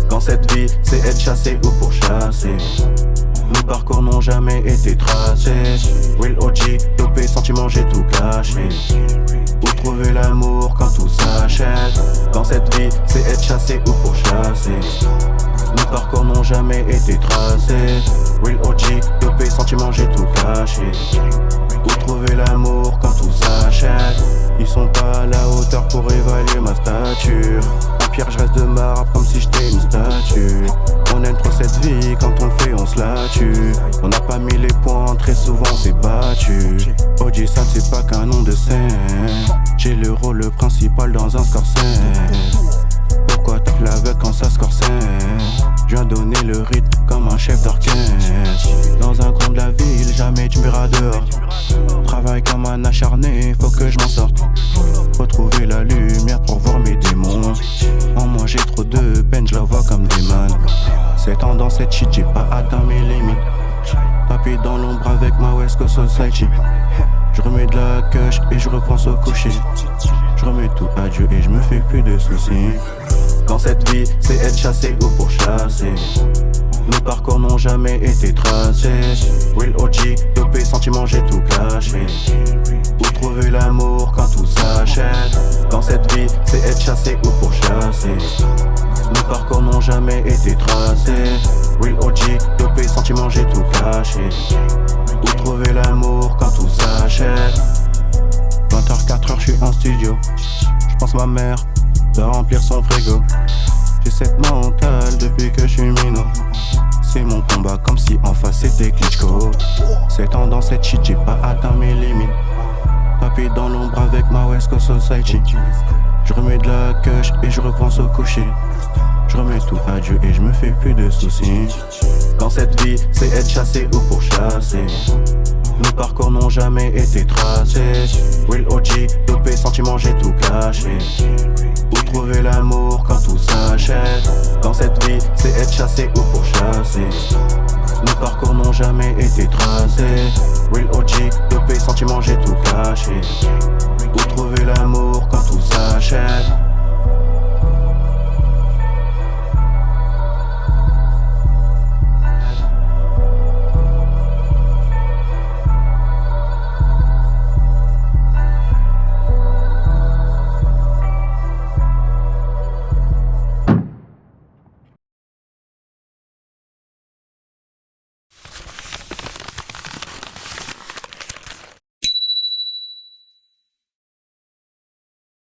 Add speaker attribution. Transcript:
Speaker 1: Dans cette vie, c'est être chassé ou pourchassé. Nos parcours n'ont jamais été tracés. Real OG, dopé, sentiments, j'ai tout caché. Où trouver l'amour quand tout s'achète? Dans cette vie, c'est être chassé ou pourchassé. Nos parcours n'ont jamais été tracés. Real OG, dopé, sentiments, j'ai tout caché. Où trouver l'amour quand tout s'achète? Ils sont pas à la hauteur pour évaluer ma stature. En pierre, je reste de marbre comme si j'étais une statue. On aime trop cette vie, quand on le fait, on se la tue. On n'a pas mis les points, très souvent on s'est battu. OG, ça c'est pas qu'un nom de scène. J'ai le rôle principal dans un scorsese. Pourquoi t'as l'aveugle quand ça scorsese? Je viens donner le rythme comme un chef d'orchestre. Dans un coin de la ville, jamais tu me verras dehors. Travaille comme un acharné, faut que je m'en sorte. Faut trouver la lumière pour voir mes démons. En moi j'ai trop de peine, je la vois comme des man. C'est dans cette shit, j'ai pas atteint mes limites. Tapé dans l'ombre avec ma West Coast Society. Je remets de la cash et je repense au coucher. Je remets tout à Dieu et je me fais plus de soucis. Dans cette vie, c'est être chassé ou pourchassé. Nos parcours n'ont jamais été tracés. Real OG, dopé, sentiments, j'ai tout caché. Où trouver l'amour quand tout s'achète? Dans cette vie, c'est être chassé ou pourchassé. Nos parcours n'ont jamais été tracés. Real OG, dopé, sentiments, j'ai tout caché. Où trouver l'amour quand tout s'achète? 20h, 4h, j'suis en studio. J'pense ma mère doit remplir son frigo. J'ai cette mentale depuis que j'suis minot. C'est mon combat comme si en face c'était Klitschko. C'est dans cette shit, j'ai pas atteint mes limites. Tapé dans l'ombre avec ma West Coast Society. Je remets de la cash et je repense au coucher. Je remets tout à Dieu et je me fais plus de soucis. Dans cette vie, c'est être chassé ou pourchassé. Nos parcours n'ont jamais été tracés. Real OG, dopé, sentiments, j'ai tout caché. Où trouver l'amour quand tout s'achète? Dans cette vie, c'est être chassé ou pourchassé. Nos parcours n'ont jamais été tracés. Real OG, dopé, sentiments, j'ai tout caché. Où trouver l'amour quand tout s'achète?